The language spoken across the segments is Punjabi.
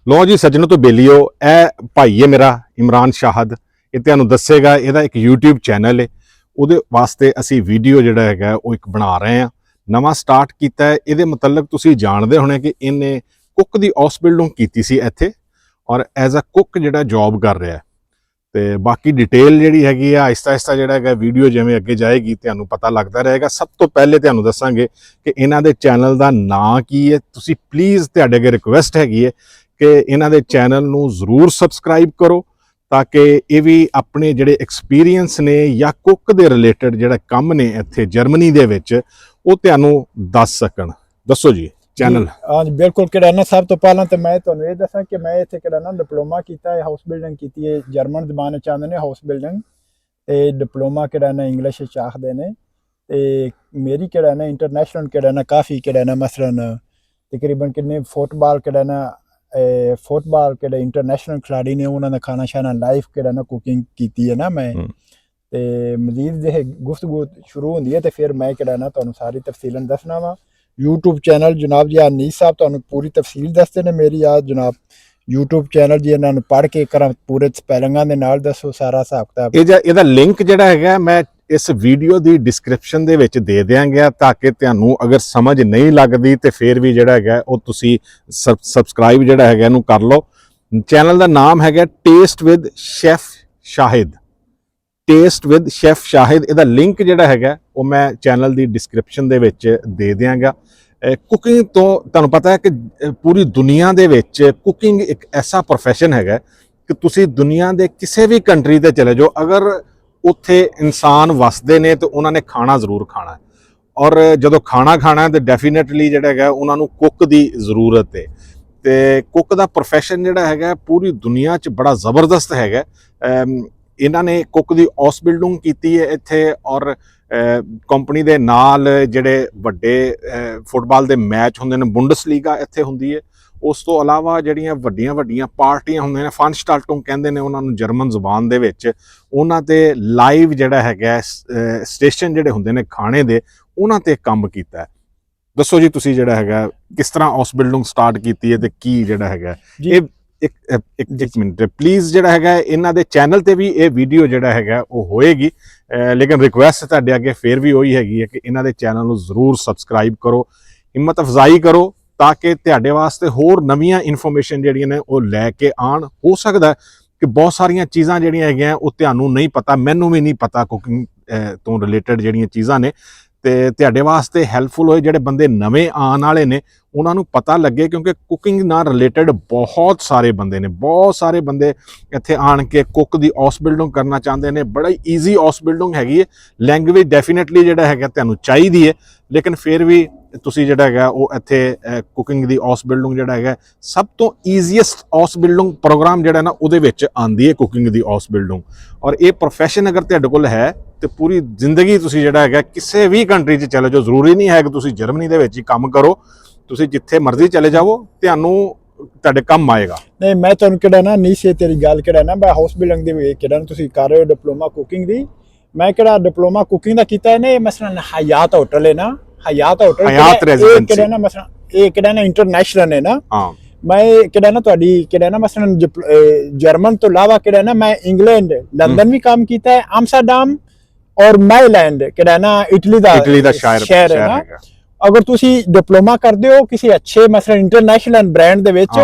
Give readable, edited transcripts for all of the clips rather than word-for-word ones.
ਲੋ ਜੀ ਸੱਜਣੋ ਤੋਂ ਬੇਲੀਓ, ਇਹ ਭਾਈ ਹੈ ਮੇਰਾ ਇਮਰਾਨ ਸ਼ਾਹਦ। ਇਹ ਤੁਹਾਨੂੰ ਦੱਸੇਗਾ, ਇਹਦਾ ਇੱਕ YouTube ਚੈਨਲ ਹੈ। ਉਹਦੇ ਵਾਸਤੇ ਅਸੀਂ ਵੀਡੀਓ ਜਿਹੜਾ ਹੈਗਾ ਉਹ ਇੱਕ ਬਣਾ ਰਹੇ ਹਾਂ, ਨਵਾਂ ਸਟਾਰਟ ਕੀਤਾ ਹੈ। ਇਹਦੇ ਮੁਤਲਕ ਤੁਸੀਂ ਜਾਣਦੇ ਹੋਣੇ ਕਿ ਇਹਨੇ ਕੁੱਕ ਦੀ ਹਾਊਸਬਿਲਡਿੰਗ ਕੀਤੀ ਸੀ ਇੱਥੇ, ਔਰ ਐਜ਼ ਅ ਕੁੱਕ ਜਿਹੜਾ ਜੌਬ ਕਰ ਰਿਹਾ। ਤੇ ਬਾਕੀ ਡਿਟੇਲ ਜਿਹੜੀ ਹੈਗੀ ਆ ਆਹਿਸਤਾ ਆਹਿਸਤਾ ਜਿਹੜਾ ਹੈਗਾ ਵੀਡੀਓ ਜਿਵੇਂ ਅੱਗੇ ਜਾਏਗੀ ਤੁਹਾਨੂੰ ਪਤਾ ਲੱਗਦਾ ਰਹੇਗਾ। ਸਭ ਤੋਂ ਪਹਿਲੇ ਤੁਹਾਨੂੰ ਦੱਸਾਂਗੇ ਕਿ ਇਹਨਾਂ ਦੇ ਚੈਨਲ ਦਾ ਨਾਂ ਕੀ ਹੈ। ਤੁਸੀਂ ਪਲੀਜ਼, ਤੁਹਾਡੇ ਅੱਗੇ ਰਿਕੁਐਸਟ ਹੈਗੀ ਹੈ ਕਿ ਇਹਨਾਂ ਦੇ ਚੈਨਲ ਨੂੰ ਜ਼ਰੂਰ ਸਬਸਕ੍ਰਾਈਬ ਕਰੋ, ਤਾਂ ਕਿ ਇਹ ਵੀ ਆਪਣੇ ਜਿਹੜੇ ਐਕਸਪੀਰੀਅੰਸ ਨੇ ਜਾਂ ਕੁੱਕ ਦੇ ਰਿਲੇਟਡ ਜਿਹੜਾ ਕੰਮ ਨੇ ਇੱਥੇ ਜਰਮਨੀ ਦੇ ਵਿੱਚ ਉਹ ਤੁਹਾਨੂੰ ਦੱਸ ਸਕਣ। ਦੱਸੋ ਜੀ ਚੈਨਲ। हाँ जी बिल्कुल। किराना साहब तो पहला तो मैं तुहानू ये दसा कि मैं इत्थे किराना डिप्लोमा किया है, हाउस बिल्डिंग की है। जर्मन जबान चाहते ने हाउस बिल्डिंग ते डिप्लोमा किराना इंग्लिश आखते ने। ते मेरी किराना इंटरनेशनल किराना काफ़ी किराना मसलन तकरीबन किन्ने फुटबॉल किराना किड़ा इंटरनेशनल खिलाड़ी ने उन्होंने खाना शाना लाइव किराना कुकिंग की है ना मैं। ते मजीद जो गुफ्तगू शुरू होंदी है तो फिर मैं किराना तुहानू सारी तफसीलन दसना वा। यूट्यूब चैनल जनाब जी अनीस साहब तुहानू पूरी तफसील दसते ने मेरी। आ जनाब यूट्यूब चैनल जी इन्होंने पढ़ के करा पूरे स्पैलिंगां दे नाल दसो सारा हिसाब किताब। ਇਹਦਾ ਲਿੰਕ ਜਿਹੜਾ ਹੈਗਾ ਮੈਂ ਇਸ ਵੀਡੀਓ ਦੀ ਡਿਸਕ੍ਰਿਪਸ਼ਨ ਦੇ ਵਿੱਚ ਦੇ ਦਿਆਂਗਾ, ਤਾਂ ਕਿ ਤੁਹਾਨੂੰ ਅਗਰ ਸਮਝ ਨਹੀਂ ਲੱਗਦੀ ਤੇ ਫਿਰ ਵੀ ਜਿਹੜਾ ਹੈਗਾ ਉਹ ਤੁਸੀਂ ਸਬਸਕ੍ਰਾਈਬ ਜਿਹੜਾ ਹੈਗਾ ਇਹਨੂੰ ਕਰ ਲਓ। ਚੈਨਲ ਦਾ ਨਾਮ ਹੈਗਾ taste with chef Shahid. Taste with chef Shahid, ਇਹਦਾ ਲਿੰਕ ਜਿਹੜਾ ਹੈਗਾ ਉਹ ਮੈਂ ਚੈਨਲ ਦੀ ਡਿਸਕ੍ਰਿਪਸ਼ਨ ਦੇ ਵਿੱਚ ਦੇ ਦਿਆਂਗਾ। ਕੁਕਿੰਗ ਤੋਂ ਤੁਹਾਨੂੰ ਪਤਾ ਹੈ ਕਿ ਪੂਰੀ ਦੁਨੀਆ ਦੇ ਵਿੱਚ ਕੁਕਿੰਗ ਇੱਕ ਐਸਾ ਪ੍ਰੋਫੈਸ਼ਨ ਹੈਗਾ ਕਿ ਤੁਸੀਂ ਦੁਨੀਆ ਦੇ ਕਿਸੇ ਵੀ ਕੰਟਰੀ ਤੇ ਚਲੇ ਜਾਓ, ਅਗਰ ਉੱਥੇ ਇਨਸਾਨ ਵਸਦੇ ਨੇ ਤੇ ਉਹਨਾਂ ਨੇ ਖਾਣਾ ਜ਼ਰੂਰ ਖਾਣਾ ਹੈ। ਔਰ ਜਦੋਂ ਖਾਣਾ ਖਾਣਾ ਤੇ ਡੈਫੀਨੇਟਲੀ ਜਿਹੜਾ ਹੈਗਾ ਉਹਨਾਂ ਨੂੰ ਕੁੱਕ ਦੀ ਜ਼ਰੂਰਤ ਹੈ। ਤੇ ਕੁੱਕ ਦਾ ਪ੍ਰੋਫੈਸ਼ਨ ਜਿਹੜਾ ਹੈਗਾ ਪੂਰੀ ਦੁਨੀਆ 'ਚ ਬੜਾ ਜ਼ਬਰਦਸਤ ਹੈਗਾ। ਇਹਨਾਂ ਨੇ ਕੁੱਕ ਦੀ ਹਾਊਸ ਬਿਲਡਿੰਗ ਕੀਤੀ ਹੈ ਇੱਥੇ, ਔਰ ਕੰਪਨੀ ਦੇ ਨਾਲ ਜਿਹੜੇ ਵੱਡੇ ਫੁੱਟਬਾਲ ਦੇ ਮੈਚ ਹੁੰਦੇ ਨੇ, ਬੁੰਡਸਲੀਗਾ ਇੱਥੇ ਹੁੰਦੀ ਹੈ। ਉਸ ਤੋਂ ਇਲਾਵਾ ਜਿਹੜੀਆਂ ਵੱਡੀਆਂ ਵੱਡੀਆਂ ਪਾਰਟੀਆਂ ਹੁੰਦੀਆਂ ਨੇ, ਫਨਸਟਾਲਟੁੰਗ ਕਹਿੰਦੇ ਨੇ ਉਹਨਾਂ ਨੂੰ ਜਰਮਨ ਜ਼ੁਬਾਨ ਦੇ ਵਿੱਚ, ਉਹਨਾਂ ਤੇ ਲਾਈਵ ਜਿਹੜਾ ਹੈਗਾ ਸਟੇਸ਼ਨ ਜਿਹੜੇ ਹੁੰਦੇ ਨੇ ਖਾਣੇ ਦੇ, ਉਹਨਾਂ ਤੇ ਕੰਮ ਕੀਤਾ ਹੈ। ਦੱਸੋ ਜੀ ਤੁਸੀਂ ਜਿਹੜਾ ਹੈਗਾ ਕਿਸ ਤਰ੍ਹਾਂ ਹਾਊਸ ਬਿਲਡਿੰਗ ਸਟਾਰਟ ਕੀਤੀ ਹੈ ਤੇ ਕੀ ਜਿਹੜਾ ਹੈਗਾ ਇਹ ਇੱਕ ਮਿੰਟ ਪਲੀਜ਼ ਜਿਹੜਾ ਹੈਗਾ ਇਹਨਾਂ ਦੇ ਚੈਨਲ ਤੇ ਵੀ ਇਹ ਵੀਡੀਓ ਜਿਹੜਾ ਹੈਗਾ ਉਹ ਹੋਏਗੀ। ਲੇਕਿਨ ਰਿਕੁਐਸਟ ਤੁਹਾਡੇ ਅੱਗੇ ਫਿਰ ਵੀ ਉਹੀ ਹੈਗੀ ਹੈ ਕਿ ਇਹਨਾਂ ਦੇ ਚੈਨਲ ਨੂੰ ਜ਼ਰੂਰ ਸਬਸਕ੍ਰਾਈਬ ਕਰੋ, ਹਿੰਮਤ ਅਫਜ਼ਾਈ ਕਰੋ, ਤਾਂ ਕਿ ਤੁਹਾਡੇ ਵਾਸਤੇ ਹੋਰ ਨਵੀਆਂ ਇਨਫੋਰਮੇਸ਼ਨ ਜਿਹੜੀਆਂ ਨੇ ਉਹ ਲੈ ਕੇ ਆਣ। ਹੋ ਸਕਦਾ ਕਿ ਬਹੁਤ ਸਾਰੀਆਂ ਚੀਜ਼ਾਂ ਜਿਹੜੀਆਂ ਹੈਗੀਆਂ ਉਹ ਤੁਹਾਨੂੰ ਨਹੀਂ ਪਤਾ, ਮੈਨੂੰ ਵੀ ਨਹੀਂ ਪਤਾ ਕੁਕਿੰਗ ਤੋਂ ਰਿਲੇਟਡ ਜਿਹੜੀਆਂ ਚੀਜ਼ਾਂ ਨੇ, ਤੇ ਤੁਹਾਡੇ ਵਾਸਤੇ ਹੈਲਪਫੁਲ ਹੋਏ। ਜਿਹੜੇ ਬੰਦੇ ਨਵੇਂ ਆਉਣ ਵਾਲੇ ਨੇ ਉਹਨਾਂ ਨੂੰ ਪਤਾ ਲੱਗੇ, ਕਿਉਂਕਿ ਕੁਕਿੰਗ ਨਾਲ ਰਿਲੇਟਡ ਬਹੁਤ ਸਾਰੇ ਬੰਦੇ ਨੇ, ਬਹੁਤ ਸਾਰੇ ਬੰਦੇ ਇੱਥੇ ਆਣ ਕੇ ਕੁੱਕ ਦੀ ਹਾਊਸ ਬਿਲਡਿੰਗ ਕਰਨਾ ਚਾਹੁੰਦੇ ਨੇ। ਬੜਾ ਹੀ ਈਜ਼ੀ ਹਾਊਸ ਬਿਲਡਿੰਗ ਹੈਗੀ ਹੈ। ਲੈਂਗੁਏਜ ਡੈਫੀਨੇਟਲੀ ਜਿਹੜਾ ਹੈਗਾ ਤੁਹਾਨੂੰ ਚਾਹੀਦੀ ਹੈ, ਲੇਕਿਨ ਫਿਰ ਵੀ ਤੁਸੀਂ ਜਿਹੜਾ ਹੈਗਾ ਉਹ ਇੱਥੇ ਕੁਕਿੰਗ ਦੀ ਹਾਊਸ ਬਿਲਡਿੰਗ ਜਿਹੜਾ ਹੈਗਾ ਸਭ ਤੋਂ ਈਜ਼ੀਐਸਟ ਹਾਊਸ ਬਿਲਡਿੰਗ ਪ੍ਰੋਗਰਾਮ ਜਿਹੜਾ ਨਾ ਉਹਦੇ ਵਿੱਚ ਆਉਂਦੀ ਹੈ ਕੁਕਿੰਗ ਦੀ ਹਾਊਸ ਬਿਲਡਿੰਗ। ਔਰ ਇਹ ਪ੍ਰੋਫੈਸ਼ਨ ਅਗਰ ਤੁਹਾਡੇ ਕੋਲ ਹੈ ਤੇ ਪੂਰੀ ਜ਼ਿੰਦਗੀ ਤੁਸੀਂ ਜਿਹੜਾ ਹੈਗਾ ਕਿਸੇ ਵੀ ਕੰਟਰੀ 'ਚ ਚਲੇ ਜਾਓ, ਜ਼ਰੂਰੀ ਨਹੀਂ ਹੈ ਕਿ ਤੁਸੀਂ ਜਰਮਨੀ ਦੇ ਵਿੱਚ ਹੀ ਕੰਮ ਕਰੋ, ਤੁਸੀਂ ਜਿੱਥੇ ਮਰਜ਼ੀ ਚਲੇ ਜਾਵੋ ਤੁਹਾਨੂੰ ਤੁਹਾਡੇ ਕੰਮ ਆਏਗਾ। नहीं मैं तुहानू किहड़ा ना नहीं से तेरी गल किहड़ा ना मैं हाउस बिल्डिंग दी किहड़ा तुसीं कर रहे हो डिप्लोमा कुकिंग दी। मैं किहड़ा डिप्लोमा कुकिंग दा कीता है ने, मसलन हयात होटल है ना, हयात होटल किहड़ा ना मसलन ये किहड़ा ना इंटरनेशनल है ना। हाँ मैं किहड़ा ना तुहाडी किहड़ा ना मसलन जर्मन तो इलावा किहड़ा ना मैं इंग्लैंड लंदन भी काम कीता है, आमस्टरडम और मैलैंड किहड़ा ना इटली दा शहर है ना। अगर तुसी डिप्लोमा करते हो किसी अच्छे मसलन इंटरनेशनल ब्रांड दे विच,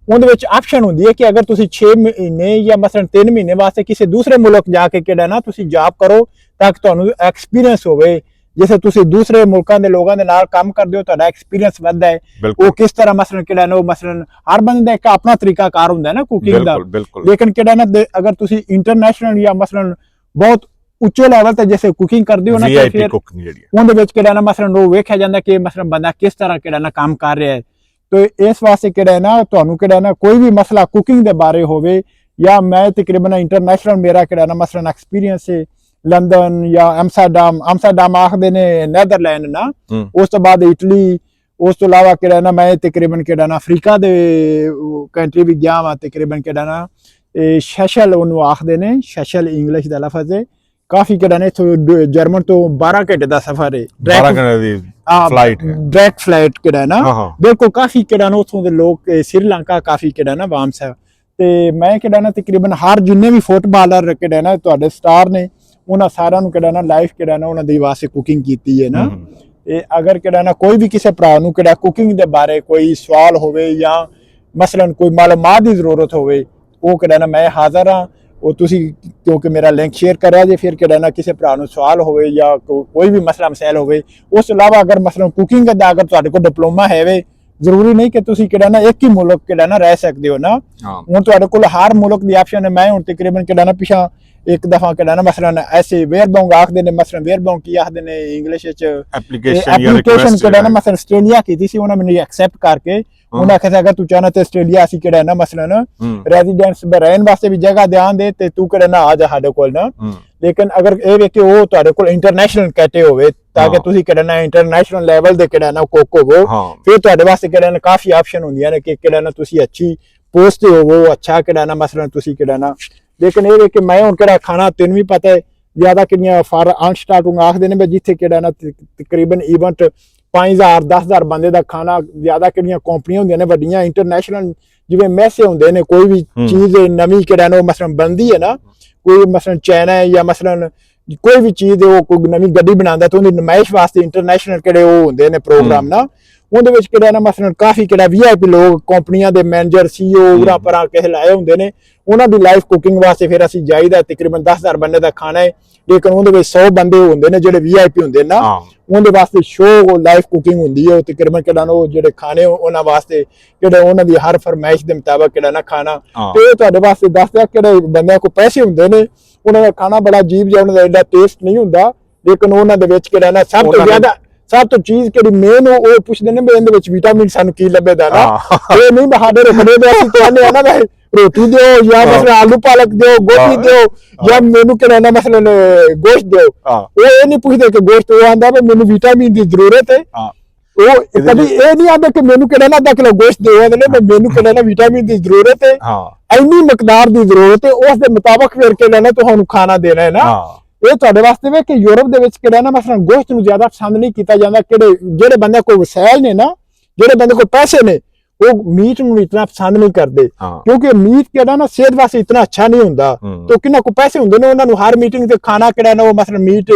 उहदे विच ऑप्शन हुंदी है कि अगर तुसी 6 महीने या मसलन 3 महीने वास्ते किसी दूसरे मुल्क जाके किहड़ा ना तुसी जॉब करो, ताकि तुहानू एक्सपीरियंस होवे। जैसे तुसी दूसरे मुल्कां दे लोगां दे नाल काम करदे हो, तुहाडा एक्सपीरियंस वधदा है। वो किस तरह मसलन किहड़ा ना मसलन हर बंदे दा एक अपना तरीका कार हुंदा है ना कुकिंग दा। लेकिन किहड़ा ना अगर तुसी इंटरनेशनल या मसलन बहुत ਉੱਚੇ ਲੈਵਲ ਤੇ ਜਿਵੇਂ ਕੁਕਿੰਗ ਕਰਦੇ ਹੋ ਨਾ, ਤੇ ਫਿਰ ਉਹਦੇ ਵਿੱਚ ਕਿਹੜਾ ਨਾ ਮਸਲਨ ਉਹ ਵੇਖਿਆ ਜਾਂਦਾ ਕਿ ਮਸਲਨ ਬੰਦਾ ਕਿਸ ਤਰ੍ਹਾਂ ਕਿਹੜਾ ਨਾ ਕੰਮ ਕਰ ਰਿਹਾ ਹੈ। ਤੇ ਇਸ ਵਾਸਤੇ ਕਿਹੜਾ ਨਾ ਤੁਹਾਨੂੰ ਕਿਹੜਾ ਨਾ ਕੋਈ ਵੀ ਮਸਲਾ ਕੁਕਿੰਗ ਦੇ ਬਾਰੇ ਹੋਵੇ, ਜਾਂ ਮੈਂ ਤਕਰੀਬਨ ਇੰਟਰਨੈਸ਼ਨਲ ਮੇਰਾ ਕਿਹੜਾ ਨਾ ਮਸਲਨ ਐਕਸਪੀਰੀਅੰਸ ਹੈ ਲੰਡਨ ਜਾਂ ਆਮਸਟਰਡਮ ਆਖਦੇ ਨੇ ਨੈਦਰਲੈਂਡ ਨਾ, ਉਸ ਤੋਂ ਬਾਅਦ ਇਟਲੀ, ਉਸ ਤੋਂ ਇਲਾਵਾ ਕਿਹੜਾ ਨਾ ਮੈਂ ਤਕਰੀਬਨ ਕਿਹੜਾ ਨਾ ਅਫਰੀਕਾ ਦੇ ਕੰਟਰੀ ਵੀ ਗਿਆ ਵਾ। ਤਕਰੀਬਨ ਕਿਹੜਾ ਨਾ ਸ਼ੈਸ਼ਲ ਉਹਨੂੰ ਆਖਦੇ ਨੇ, ਸ਼ੈਸ਼ਲ ਇੰਗਲਿਸ਼ ਦਾ ਲਫ਼ਜ਼ ਹੈ। ਕਾਫੀ ਕਿਹੜਾ ਨੇ ਇਥੋਂ ਜਰਮਨ ਤੋਂ 12 ਘੰਟੇ ਦਾ ਸਫ਼ਰ ਹੈ 12 ਘੰਟੇ ਦੀ ਫਲਾਈਟ ਹੈ ਡਾਇਰੈਕਟ ਫਲਾਈਟ ਕਿਹੜਾ ਨਾ ਬਿਲਕੁਲ ਕਾਫੀ ਕਿਹੜਾ ਨਾ ਉਥੋਂ ਦੇ ਲੋਕ ਸ੍ਰੀਲੰਕਾ ਕਾਫੀ ਕਿਹੜਾ ਨਾ ਵਾਮਸ ਹੈ ਤੇ ਮੈਂ ਕਿਹੜਾ ਨਾ ਤਕਰੀਬਨ ਹਰ ਜਿੰਨੇ ਵੀ ਫੁੱਟਬਾਲਰ ਕਿਹੜਾ ਨਾ ਤੁਹਾਡੇ ਸਟਾਰ ਨੇ ਉਹਨਾਂ ਸਾਰਿਆਂ ਨੂੰ ਕਿਹੜਾ ਨਾ ਲਾਈਫ ਕਿਹੜਾ ਨਾ ਉਹਨਾਂ ਦੀ ਵਾਸਤੇ ਕੁਕਿੰਗ ਕੀਤੀ ਹੈ ਨਾ ਤੇ ਅਗਰ ਕਿਹੜਾ ਨਾ ਕੋਈ ਵੀ ਕਿਸੇ ਭਰਾ ਨੂੰ ਕਿਹੜਾ ਕੁਕਿੰਗ ਦੇ ਬਾਰੇ ਕੋਈ ਸਵਾਲ ਹੋਵੇ ਜਾਂ ਮਸਲਨ ਕੋਈ ਮਾਲੂਮਾਤ ਦੀ ਜ਼ਰੂਰਤ ਹੋਵੇ ਉਹ ਕਿਹੜਾ ਨਾ ਮੈਂ ਹਾਜ਼ਰ ਹਾਂ ਉਹ ਤੁਸੀਂ ਕਿਉਂਕਿ ਮੇਰਾ ਲਿੰਕ ਸ਼ੇਅਰ ਕਰਿਆ ਜੇ ਫਿਰ ਕਿਹੜਾ ਨਾ ਕਿਸੇ ਭਰਾ ਨੂੰ ਸਵਾਲ ਹੋਵੇ ਜਾਂ ਕੋਈ ਵੀ ਮਸਲਾ ਮਸੈਲ ਹੋਵੇ ਉਸ ਤੋਂ ਇਲਾਵਾ ਅਗਰ ਮਸਲਨ ਕੁਕਿੰਗ ਦਾ ਅਗਰ ਤੁਹਾਡੇ ਕੋਲ ਡਿਪਲੋਮਾ ਹੈਵੇ ਜ਼ਰੂਰੀ ਨਹੀਂ ਕਿ ਤੁਸੀਂ ਕਿਹੜਾ ਨਾ ਇੱਕ ਹੀ ਮੁਲਕ ਕਿਹੜਾ ਨਾ ਰਹਿ ਸਕਦੇ ਹੋ ਨਾ ਹੁਣ ਤੁਹਾਡੇ ਕੋਲ ਹਰ ਮੁਲਕ ਦੀ ਆਪਸ਼ਨ ਹੈ ਮੈਂ ਹੁਣ ਤਕਰੀਬਨ ਕਿਹੜਾ ਨਾ ਪਿਛਾ ਇੱਕ ਦਫਾ ਕਿਹੜਾ ਨਾ ਮਸਲਨ ਐਸੇ ਵੇਅਰਬਾਉਂਗ ਆਖਦੇ ਨੇ ਮਸਲਨ ਵੇਅਰਬਾਉਂਗ ਕੀ ਆਖਦੇ ਨੇ ਇੰਗਲਿਸ਼ ਵਿੱਚ ਐਪਲੀਕੇਸ਼ਨ ਕਿਹੜਾ ਨਾ ਮਸਲਨ ਆਸਟ੍ਰੇਲੀਆ ਕੀਤੀ ਸੀ ਉਹਨਾਂ ਮੈਨੂੰ ਐਕਸੈਪਟ ਕਰਕੇ ਉਹਨਾਂ ਆਖਿਆ ਅਗਰ ਤੂੰ ਚਾਹਨਾ ਤੇ ਆਸਟ੍ਰੇਲੀਆ ਅਸੀਂ ਕਿਹੜਾ ਨਾ ਮਸਲਨ ਰੈਜ਼ੀਡੈਂਸ ਰਹਿਣ ਵਾਸਤੇ ਵੀ ਜਗ੍ਹਾ ਧਿਆਨ ਦੇ ਤੇ ਤੂੰ ਕਿਹੜਾ ਨਾ ਆ ਜਾ ਸਾਡੇ ਕੋਲ ਨਾ ਲੇਕਿਨ ਅਗਰ ਇਹ ਵੇ ਕਿ ਉਹ ਤੁਹਾਡੇ ਕੋਲ ਇੰਟਰਨੈਸ਼ਨਲ ਕਹਤੇ ਹੋਵੇ ਤਾਂ ਕਿ ਤੁਸੀਂ ਕਿਹੜਾ ਨਾ ਇੰਟਰਨੈਸ਼ਨਲ ਲੈਵਲ ਦੇ ਕਿਹੜਾ ਨਾ ਕੋਕ ਹੋਵੋ ਫਿਰ ਤੁਹਾਡੇ ਵਾਸਤੇ ਕਿਹੜਾ ਨਾ ਕਾਫੀ ਆਪਸ਼ਨ ਹੁੰਦੀਆਂ ਨੇ ਕਿ ਕਿਹੜਾ ਨਾ ਤੁਸੀਂ ਅੱਛੀ ਪੋਸਟ ਤੇ ਹੋਵੋ ਅੱਛਾ ਕਿਹੜਾ ਨਾ ਮਸਲਨ ਤੁਸੀਂ ਕਿਹੜਾ ਨਾ ਲੇਕਿਨ ਇਹ ਵੇ ਕਿ ਮੈਂ ਹੁਣ ਕਿਹੜਾ ਖਾਣਾ ਤੈਨੂੰ ਵੀ ਪਤਾ ਹੈ ਜ਼ਿਆਦਾ ਕਿੰਨੀਆਂ ਫਾਰ ਅਨਸਟਾਰਟਿੰਗ ਆਖਦੇ ਨੇ ਜਿੱਥੇ ਕਿਹੜਾ ਨਾ ਤਕਰੀਬਨ ਇਵੈਂਟ 5000 10000 ਬੰਦੇ ਦਾ ਖਾਣਾ ਜ਼ਿਆਦਾ ਕਿਹੜੀਆਂ ਕੰਪਨੀਆਂ ਹੁੰਦੀਆਂ ਨੇ ਵੱਡੀਆਂ ਇੰਟਰਨੈਸ਼ਨਲ ਜਿਵੇਂ ਮੈਸੇ ਹੁੰਦੇ ਨੇ ਕੋਈ ਵੀ ਚੀਜ਼ ਨਵੀਂ ਕਿਹੜਾ ਨਾ ਮਸਲਨ ਬਣਦੀ ਹੈ ਨਾ ਕੋਈ ਮਸਲਨ ਚਾਈਨਾ ਹੈ ਜਾਂ ਮਸਲਨ ਕੋਈ ਵੀ ਚੀਜ਼ ਉਹ ਕੋਈ ਨਵੀਂ ਗੱਡੀ ਬਣਾਉਂਦਾ ਤਾਂ ਉਹਦੀ ਨੁਮਾਇਸ਼ ਵਾਸਤੇ ਇੰਟਰਨੈਸ਼ਨਲ ਕਿਹੜੇ ਉਹ ਹੁੰਦੇ ਨੇ ਪ੍ਰੋਗਰਾਮ ਨਾ ਉਹਦੇ ਵਿੱਚ ਕਿਹੜਾ ਨਾ ਮਸਲਨ ਕਾਫੀ ਕਿਹੜਾ VIP ਲੋਕ ਕੰਪਨੀਆਂ ਦੇ ਮੈਨੇਜਰ CEO ਉਰਾ ਪਰਾਂ ਕਿਸੇ ਲਾਏ ਹੁੰਦੇ ਨੇ ਉਹਨਾਂ ਦੀ ਲਾਈਵ ਕੁਕਿੰਗ ਵਾਸਤੇ ਫਿਰ ਅਸੀਂ ਜਾਈਦਾ ਤਕਰੀਬਨ 10000 ਬੰਦੇ ਦਾ ਖਾਣਾ ਹੈ ਲੇਕਿਨ ਉਹਦੇ ਵਿੱਚ 100 ਬੰਦੇ ਹੁੰਦੇ ਨੇ ਜਿਹੜੇ VIP ਹੁੰਦੇ ਨਾ ਉਹਦੇ ਵਾਸਤੇ ਸ਼ੋਅ ਲਾਈਵ ਕੁਕਿੰਗ ਹੁੰਦੀ ਹੈ ਤਕਰੀਬਨ ਕਿਹੜਾ ਨਾ ਉਹ ਜਿਹੜੇ ਖਾਣੇ ਉਹਨਾਂ ਵਾਸਤੇ ਕਿਹੜੇ ਉਹਨਾਂ ਦੀ ਹਰ ਫਰਮਾਇਸ਼ ਦੇ ਮੁਤਾਬਕ ਕਿਹੜਾ ਨਾ ਖਾਣਾ ਤੇ ਤੁਹਾਡੇ ਵਾਸਤੇ ਦੱਸਦਾ ਕਿਹੜੇ ਬੰਦਿਆਂ ਕੋਲ ਪੈਸੇ ਹੁੰਦੇ ਨੇ ਉਹਨਾਂ ਦਾ ਖਾਣਾ ਬੜਾ ਅਜੀਬ ਜਿਹਾ ਉਹਨਾਂ ਦਾ ਐਡਾ ਟੇਸਟ ਨਹੀਂ ਹੁੰਦਾ ਲੇਕਿਨ ਉਹਨਾਂ ਦੇ ਵਿੱਚ ਕਿਹੜਾ ਨਾ ਸਭ ਤੋਂ ਜ਼ਿਆਦਾ ਸਭ ਤੋਂ ਚੀਜ਼ ਕਿਹੜੀ ਮੇਨ ਉਹ ਪੁੱਛਦੇ ਨੇ ਵੀ ਇਹਦੇ ਵਿੱਚ ਵਿਟਾਮਿਨ ਸਾਨੂੰ ਕੀ ਲੱਭੇਦਾ ਨਾ ਇਹ ਨਹੀਂ ਬਹਾਨੇ ਰੱਖਣੇ ਦੇ ਅਸੀਂ ਕਹਿੰਦੇ ਆ ਨਾ ਭਾਈ ਰੋਟੀ ਦਿਓ ਜਾਂ ਮਸਲਨ ਆਲੂ ਪਾਲਕ ਦਿਓ ਗੋਭੀ ਦਿਓ ਜਾਂ ਮੈਨੂੰ ਕਿਹੜਾ ਨਾ ਮਸਲਨ ਗੋਸ਼ਤ ਦਿਓ ਉਹ ਇਹ ਨਹੀਂ ਪੁੱਛਦੇ ਕਿ ਗੋਸ਼ਤ ਉਹ ਆਂਦਾ ਵੀ ਮੈਨੂੰ ਵਿਟਾਮਿਨ ਦੀ ਜ਼ਰੂਰਤ ਹੈ ਉਹ ਕਦੀ ਇਹ ਨਹੀਂ ਆਂਦਾ ਕਿ ਮੈਨੂੰ ਕਿਹੜਾ ਨਾ ਅੱਧਾ ਕਿਲੋ ਗੋਸ਼ਤ ਦਿਓ ਇਹਦੇ ਲਈ ਮੈਨੂੰ ਕਿਹੜਾ ਨਾ ਵਿਟਾਮਿਨ ਦੀ ਜ਼ਰੂਰਤ ਹੈ ਇੰਨੀ ਮਿਕਦਾਰ ਦੀ ਜ਼ਰੂਰਤ ਹੈ ਉਸ ਦੇ ਮੁਤਾਬਕ ਫਿਰ ਕਿਹੜਾ ਨਾ ਤੁਹਾਨੂੰ ਖਾਣਾ ਦੇਣਾ ਹੈ ਨਾ ਇਹ ਤੁਹਾਡੇ ਵਾਸਤੇ ਵੇ ਕਿ ਯੂਰਪ ਦੇ ਵਿੱਚ ਕਿਹੜਾ ਨਾ ਮਸਲਨ ਗੋਸ਼ਤ ਨੂੰ ਜ਼ਿਆਦਾ ਪਸੰਦ ਨਹੀਂ ਕੀਤਾ ਜਾਂਦਾ ਜਿਹੜੇ ਬੰਦੇ ਕੋਲ ਵਸਾਇਲ ਨੇ ਨਾ ਜਿਹੜੇ ਬੰਦੇ ਕੋਲ ਪੈਸੇ ਨੇ ਉਹ ਮੀਟ ਨੂੰ ਇਤਨਾ ਪਸੰਦ ਨਹੀਂ ਕਰਦੇ ਕਿਉਂਕਿ ਮੀਟ ਕਿਹੜਾ ਨਾ ਸਿਹਤ ਵਾਸਤੇ ਇਤਨਾ ਅੱਛਾ ਨਹੀਂ ਹੁੰਦਾ ਤੇ ਕਿੰਨਾ ਕੋ ਪੈਸੇ ਹੁੰਦੇ ਨੇ ਉਹਨਾਂ ਨੂੰ ਹਰ ਮੀਟਿੰਗ ਤੇ ਖਾਣਾ ਕਿਹੜਾ ਨਾ ਉਹ ਮਸਲਨ ਮੀਟ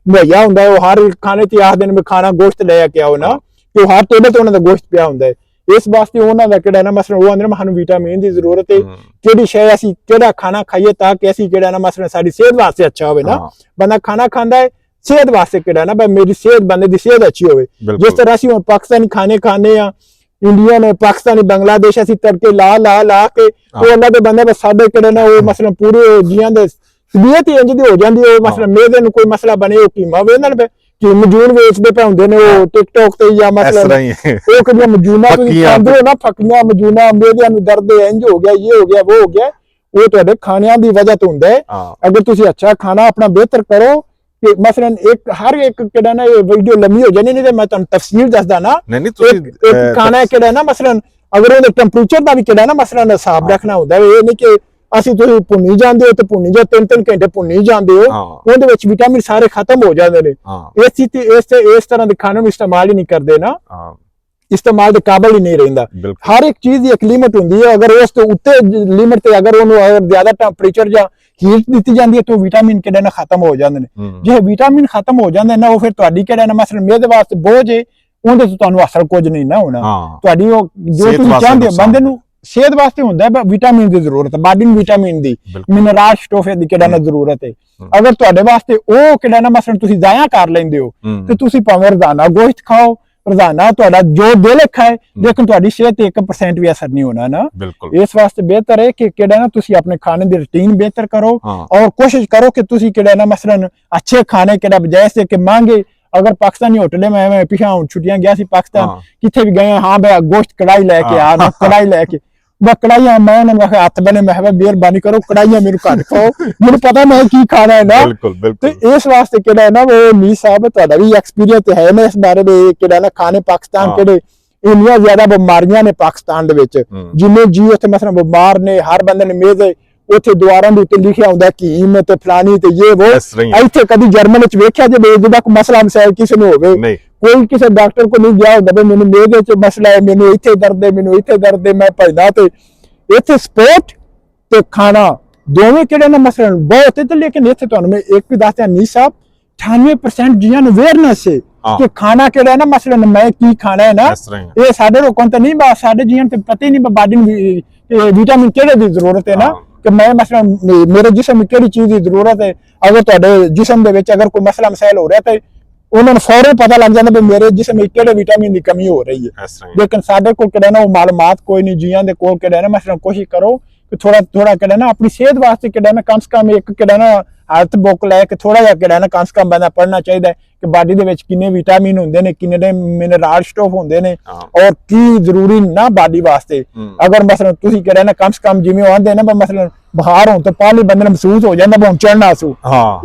ਮੁਹੱਈਆ ਹੁੰਦਾ ਉਹ ਹਰ ਖਾਣੇ ਤੇ ਆਖਦੇ ਨੇ ਵੀ ਖਾਣਾ ਗੋਸ਼ਤ ਲੈ ਕੇ ਆਓ ਨਾ ਕਿ ਹਰ ਟੇਬਲ ਤੇ ਉਹਨਾਂ ਦਾ ਗੋਸ਼ਤ ਪਿਆ ਹੁੰਦਾ ਹੈ ਇਸ ਵਾਸਤੇ ਉਹਨਾਂ ਦਾ ਕਿਹੜਾ ਨਾ ਮਸਲਨ ਉਹ ਆਂਦੇ ਨੇ ਸਾਨੂੰ ਵਿਟਾਮਿਨ ਦੀ ਜ਼ਰੂਰਤ ਹੈ ਕਿਹੜੀ ਸ਼ੈ ਅਸੀਂ ਕਿਹੜਾ ਖਾਣਾ ਖਾਈਏ ਤਾਂ ਕਿ ਅਸੀਂ ਕਿਹੜਾ ਨਾ ਮਸਲਨ ਸਾਡੀ ਸਿਹਤ ਵਾਸਤੇ ਅੱਛਾ ਹੋਵੇ ਨਾ ਬੰਦਾ ਖਾਣਾ ਖਾਂਦਾ ਹੈ ਸਿਹਤ ਵਾਸਤੇ ਕਿਹੜਾ ਨਾ ਮੇਰੀ ਸਿਹਤ ਬੰਦੇ ਦੀ ਸਿਹਤ ਅੱਛੀ ਹੋਵੇ ਜਿਸ ਤਰ੍ਹਾਂ ਅਸੀਂ ਹੁਣ ਪਾਕਿਸਤਾਨੀ ਖਾਣੇ ਖਾਣੇ ਆ ਇੰਡੀਆ ਨੇ ਪਾਕਿਸਤਾਨੀ ਬੰਗਲਾਦੇਸ਼ ਅਸੀਂ ਤੜਕੇ ਲਾ ਕੇ ਉਹ ਉਹਨਾਂ ਦੇ ਬੰਦੇ ਬਸ ਸਾਡੇ ਕਿਹੜੇ ਨਾ ਉਹ ਮਸਲਨ ਪੂਰੇ ਜੀਆਂ ਦੇ ਤਬੀਅਤ ਹੀ ਇੰਜ ਦੀ ਹੋ ਜਾਂਦੀ ਉਹ ਮਸਲਨ ਮੇਦੇ ਨੂੰ ਕੋਈ ਮਸਲਾ ਬਣੇ ਉਹ ਕੀਮਾ ਵੇਂਦਣ ਪਏ ਕਿ ਮਜੂਨ ਵੇਚਦੇ ਪਏ ਹੁੰਦੇ ਨੇ ਉਹ ਟਿਕਟੌਕ ਤੇ ਜਾਂ ਮਸਲਨ ਉਹ ਕਿਹੜੀਆਂ ਮਜੂਨਾ ਤੁਸੀਂ ਖਾਂਦੇ ਹੋ ਨਾ ਫੱਕੀਆਂ ਮਜੂਨਾ ਮੇਦਿਆਂ ਨੂੰ ਦਰਦ ਇੰਜ ਹੋ ਗਿਆ ਇਹ ਹੋ ਗਿਆ ਉਹ ਹੋ ਗਿਆ ਉਹ ਤੁਹਾਡੇ ਖਾਣਿਆਂ ਦੀ ਵਜ੍ਹਾ ਤੋਂ ਹੁੰਦਾ ਹੈ ਅਗਰ ਤੁਸੀਂ ਅੱਛਾ ਖਾਣਾ ਆਪਣਾ ਬਿਹਤਰ ਕਰੋ ਕਿ ਮਸਲਨ ਹਰ ਇੱਕ ਕਿਹੜਾ ਨਾ ਇਹ ਵੀਡੀਓ ਲੰਮੀ ਹੋ ਜਾਣੀ ਨਹੀਂ ਤੇ ਮੈਂ ਤੁਹਾਨੂੰ ਤਫਸੀਲ ਦੱਸਦਾ ਨਾ ਇੱਕ ਖਾਣਾ ਕਿਹੜਾ ਨਾ ਮਸਲਨ ਅਗਰ ਉਹਦੇ ਟੈਂਪਰੇਚਰ ਦਾ ਵੀ ਕਿਹੜਾ ਨਾ ਮਸਲਨ ਹਿਸਾਬ ਰੱਖਣਾ ਹੁੰਦਾ ਇਹ ਨਹੀਂ ਕਿ ਅਸੀਂ ਤੁਸੀਂ ਭੁੰਨੀ ਜਾਂਦੇ ਹੋ ਤੇ ਭੁੰਨੀ ਜਾ 3-3 ਘੰਟੇ ਭੁੰਨੀ ਜਾਂਦੇ ਹੋ ਉਹਦੇ ਵਿੱਚ ਵਿਟਾਮਿਨ ਸਾਰੇ ਖਤਮ ਹੋ ਜਾਂਦੇ ਨੇ ਇਸ ਤਰ੍ਹਾਂ ਦੇ ਖਾਣੇ ਨੂੰ ਇਸਤੇਮਾਲ ਹੀ ਨਹੀਂ ਕਰਦੇ ਨਾ ਇਸਤੇਮਾਲ ਦੇ ਕਾਬਲ ਹੀ ਨਹੀਂ ਰਹਿੰਦਾ ਹਰ ਇੱਕ ਚੀਜ਼ ਦੀ ਇੱਕ ਲਿਮਟ ਹੁੰਦੀ ਹੈ ਅਗਰ ਉਸ ਤੋਂ ਉੱਤੇ ਲਿਮਟ ਤੇ ਅਗਰ ਉਹਨੂੰ ਜ਼ਿਆਦਾ ਟੈਂਪਰੇਚਰ ਜਾਂ ਹੀਟ ਦਿੱਤੀ ਜਾਂਦੀ ਹੈ ਤਾਂ ਵਿਟਾਮਿਨ ਕਿਹੜੇ ਨਾ ਖਤਮ ਹੋ ਜਾਂਦੇ ਨੇ ਜੇ ਵਿਟਾਮਿਨ ਖਤਮ ਹੋ ਜਾਂਦੇ ਨਾ ਉਹ ਫਿਰ ਤੁਹਾਡੀ ਕਿਹੜਾ ਨਾ ਮਸਲਨ ਮੇਰੇ ਵਾਸਤੇ ਬੋਝ ਹੈ ਉਹਦੇ ਤੋਂ ਤੁਹਾਨੂੰ ਅਸਰ ਕੁਝ ਨਹੀਂ ਨਾ ਹੋਣਾ ਤੁਹਾਡੀ ਉਹ ਜੋ ਤੁਸੀਂ ਚਾਹੁੰਦੇ ਹੋ ਬੰਦੇ ਨੂੰ ਸਿਹਤ ਵਾਸਤੇ ਹੁੰਦਾ ਹੈ ਵਿਟਾਮਿਨ ਦੀ ਜ਼ਰੂਰਤ ਹੈ ਬਾਡੀ ਨੂੰ ਵਿਟਾਮਿਨ ਦੀ ਮਿਨਰਲ ਸਟੋਫੇ ਦੀ ਕਿਹੜਾ ਨਾ ਜ਼ਰੂਰਤ ਹੈ ਅਗਰ ਤੁਹਾਡੇ ਵਾਸਤੇ ਉਹ ਕਿਹੜਾ ਨਾ ਮਸਲਨ ਤੁਸੀਂ ਜ਼ਾਇਆ ਕਰ ਲੈਂਦੇ ਹੋ ਤੇ ਤੁਸੀਂ ਭਾਵੇਂ ਰੋਜ਼ਾਨਾ ਗੋਸ਼ਤ ਖਾਓ ਰੋਜ਼ਾਨਾ ਤੁਹਾਡਾ ਜੋ ਦਿਲ ਖਾਏ ਲੇਕਿਨ ਤੁਹਾਡੀ ਸਿਹਤ ਤੇ 1% ਵੀ ਅਸਰ ਨਹੀਂ ਹੋਣਾ ਨਾ ਇਸ ਵਾਸਤੇ ਬਿਹਤਰ ਹੈ ਕਿ ਕਿਹੜਾ ਨਾ ਤੁਸੀਂ ਆਪਣੇ ਖਾਣੇ ਦੀ ਰੁਟੀਨ ਬਿਹਤਰ ਕਰੋ ਔਰ ਕੋਸ਼ਿਸ਼ ਕਰੋ ਕਿ ਤੁਸੀਂ ਕਿਹੜਾ ਨਾ ਮਸਲਨ ਅੱਛੇ ਖਾਣੇ ਕਿਹੜਾ ਬਜਾਏ ਸੇ ਕਿ ਮੰਗੇ अगर पाकिस्तानी होटल में मैं पिछा छुट्टियां गया सी पाकिस्तान किथे भी गए हाँ भाई गोश्त कढ़ाई लेके आ ना कढ़ाई लेके मैं कढ़ाइयां मैं उन्होंने हथ बने मैं मेहरबानी करो कढ़ाइयां मेरे घट खाओ मेरे पता मैं की खाना है ना तो इस वास्ते केड़ा है ना वो मीर साहब तुहाडा भी एक्सपीरियंस है ना इस बारे में केड़ा ना खाने पाकिस्तान केड़े ਇੰਨੀਆਂ ਜ਼ਿਆਦਾ ਬਿਮਾਰੀਆਂ ਨੇ ਪਾਕਿਸਤਾਨ ਦੇ ਵਿੱਚ ਜਿੰਨੇ ਜੀ ਉੱਥੇ ਮਸਲਨ ਬਿਮਾਰ ਨੇ ਹਰ ਬੰਦੇ ਨੇ ਮੇਜ਼ ਉੱਥੇ ਦੁਆਰਾਂ ਦੇ ਉੱਤੇ ਲਿਖਿਆ ਹੁੰਦਾ ਕੀਮ ਤੇ ਫਲਾਨੀ ਤੇ ਇਹ ਇਸ ਤਰ੍ਹਾਂ ਹੀ ਉਹ ਇੱਥੇ ਕਦੀ ਜਰਮਨ ਵਿੱਚ ਵੇਖਿਆ ਜੇ ਜਿਹਦਾ ਕੋਈ ਮਸਲਾ ਮਸਾਇਲ ਕਿਸੇ ਨੂੰ ਹੋਵੇ ਨਹੀਂ ਕੋਈ ਕਿਸੇ ਡਾਕਟਰ ਕੋਲ ਨਹੀਂ ਗਿਆ ਹੁੰਦਾ ਵੀ ਮੈਨੂੰ ਮੇਦੇ ਚ ਮਸਲਾ ਹੈ ਮੈਨੂੰ ਇੱਥੇ ਦਰਦ ਹੈ ਮੈਨੂੰ ਇੱਥੇ ਦਰਦ ਹੈ ਮੈਂ ਭਜਦਾ ਤੇ ਇੱਥੇ ਸਪੋਰਟ ਤੇ ਖਾਣਾ ਦੋਵੇਂ ਕਿਹੜੇ ਨੇ ਮਸਲਨ ਬਹੁਤ ਹੈ ਤੇ ਲੇਕਿਨ ਇੱਥੇ ਤੁਹਾਨੂੰ ਮੈਂ ਇੱਕ ਵੀ ਦੱਸਦਾ ਨਹੀਂ ਸਾਹਿਬ 98% ਜੀਆਂ ਨੂੰ ਅਵੇਅਰਨੈਸ ਹੈ ਕਿ ਖਾਣਾ ਕਿਹੜਾ ਹੈ ਨਾ ਮਸਲਨ ਮੈਂ ਕੀ ਖਾਣਾ ਹੈ ਨਾ ਇਹ ਸਾਡੇ ਲੋਕਾਂ ਤੇ ਨਹੀਂ ਬਸ ਸਾਡੇ ਜੀਆਂ ਤੇ ਪਤਾ ਹੀ ਨਹੀਂ ਬਾਡੀ ਨੂੰ ਵਿਟਾਮਿਨ ਕਿਹੜੇ ਦੀ ਜ਼ਰੂਰਤ ਹੈ ਨਾ ਕਿ ਮੈਂ ਮਸਲਨ ਮੇਰੇ ਜਿਸਮ ਨੂੰ ਕਿਹੜੀ ਚੀਜ਼ ਦੀ ਜ਼ਰੂਰਤ ਹੈ ਅਗਰ ਤੁਹਾਡੇ ਜਿਸਮ ਦੇ ਵਿੱਚ ਅਗਰ ਕੋਈ ਮਸਲਾ ਮਸਾਇਲ ਹੋ ਰਿਹਾ ਤੇ ਉਹਨਾਂ ਨੂੰ ਫੌਰਨ ਪਤਾ ਲੱਗ ਜਾਂਦਾ ਵੀ ਮੇਰੇ ਜਿਸਮ ਵਿੱਚ ਕਿਹੜੇ ਵਿਟਾਮਿਨ ਦੀ ਕਮੀ ਹੋ ਰਹੀ ਹੈ ਲੇਕਿਨ ਸਾਡੇ ਕੋਲ ਕਿਹੜਾ ਨਾ ਉਹ ਮਾਲੂਮਾਤ ਕੋਈ ਨਹੀਂ ਜੀਆਂ ਦੇ ਕੋਲ ਕਿਹੜਾ ਨਾ ਮਸਲਨ ਕੋਸ਼ਿਸ਼ ਕਰੋ ਕਿ ਥੋੜਾ ਕਿਹੜਾ ਨਾ ਆਪਣੀ ਸਿਹਤ ਵਾਸਤੇ ਕਿਹੜਾ ਨਾ ਕਮ ਸੇ ਕਮ ਇੱਕ ਕਿਹੜਾ ਨਾ ਹੈਲਥ ਬੁੱਕ ਲੈ ਕੇ ਥੋੜਾ ਜਿਹਾ ਕਿਹੜਾ ਨਾ ਕਮ ਸੇ ਕਮ ਬੰਦਾ ਪੜ੍ਹਨਾ ਚਾਹੀਦਾ ਹੈ ਕਿ ਬਾਡੀ ਦੇ ਵਿੱਚ ਕਿੰਨੇ ਵਿਟਾਮਿਨ ਹੁੰਦੇ ਨੇ ਕਿੰਨੇ ਦੇ ਮਿਨਰਲ ਸਟੋਫ ਹੁੰਦੇ ਨੇ ਔਰ ਕੀ ਜ਼ਰੂਰੀ ਨਾ ਬਾਡੀ ਵਾਸਤੇ ਅਗਰ ਮਸਲਨ ਤੁਸੀਂ ਕਿਹੜਾ ਨਾ ਕਮ ਸੇ ਕਮ ਜਿਵੇਂ ਆਉਂਦੇ ਨੇ ਮਸਲਨ ਬੁਖਾਰ ਹੋਣ ਤੋਂ ਪਹਿਲੇ ਬੰਦੇ ਨੂੰ ਮਹਿਸੂਸ ਹੋ ਜਾਂਦਾ ਵੀ ਚੜਨਾ ਸੂ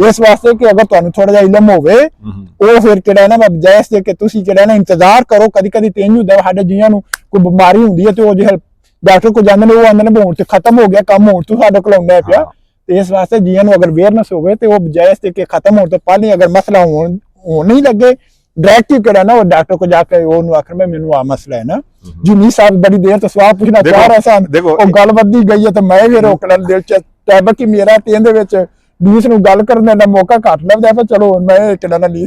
ਇਸ ਵਾਸਤੇ ਕਿ ਅਗਰ ਤੁਹਾਨੂੰ ਥੋੜਾ ਜਿਹਾ ਇਲਮ ਹੋਵੇ ਉਹ ਫਿਰ ਕਿਹੜਾ ਨਾ ਬਜਾਏ ਇਸ ਦੇ ਕਿ ਤੁਸੀਂ ਕਿਹੜਾ ਨਾ ਇੰਤਜ਼ਾਰ ਕਰੋ ਕਦੀ ਕਦੀ ਤੇ ਇੰਜ ਹੁੰਦਾ ਸਾਡੇ ਜੀਆਂ ਨੂੰ ਕੋਈ ਬਿਮਾਰੀ ਹੁੰਦੀ ਹੈ ਤੇ ਉਹ ਜਿਹੜਾ ਡਾਕਟਰ ਕੋਲ ਜਾਂਦੇ ਨੇ ਉਹ ਆਂਦੇ ਨੇ ਹੁਣ ਤੇ ਖਤਮ ਹੋ ਗਿਆ ਕੰਮ ਹੁਣ ਤੋਂ ਸਾਡੇ ਕੋਲ ਆਉਂਦਾ ਪਿਆ ਤੇ ਇਸ ਵਾਸਤੇ ਜੀਆਂ ਨੂੰ ਅਗਰ ਅਵੇਅਰਨੈਸ ਹੋਵੇ ਤੇ ਉਹ ਬਜਾਏ ਇਸ ਦੇ ਕਿ ਖਤਮ ਹੋਣ ਤੋਂ ਪਹਿਲੇ ਅਗਰ ਮਸਲਾ ਹੋਣ ਨਹੀਂ ਲੱਗੇ डायरेक्ट करा ना वो डॉक्टर को जाकर वो आखिर में मैंने आ मसला है ना जी नहीं साहब बड़ी देर तो सवाल पूछना चाह रहा सा ਉਹ ਗੱਲ ਵੱਧਦੀ ਗਈ ਹੈ ਤੇ ਮੈਂ ਵੀ ਰੋਕ ਲੈਣ ਦਿਲ ਚ ਟੈਬ ਕਿ ਮੇਰਾ ਤੇ ਇਹਦੇ ਵਿੱਚ ਨੀਸ ਨੂੰ ਗੱਲ ਕਰਨ ਦਾ ਮੌਕਾ ਘੱਟ ਲੱਭਦਾ ਪਰ ਚਲੋ ਮੈਂ ਕਿਹੜਾ ਨਾ ਨੀਸ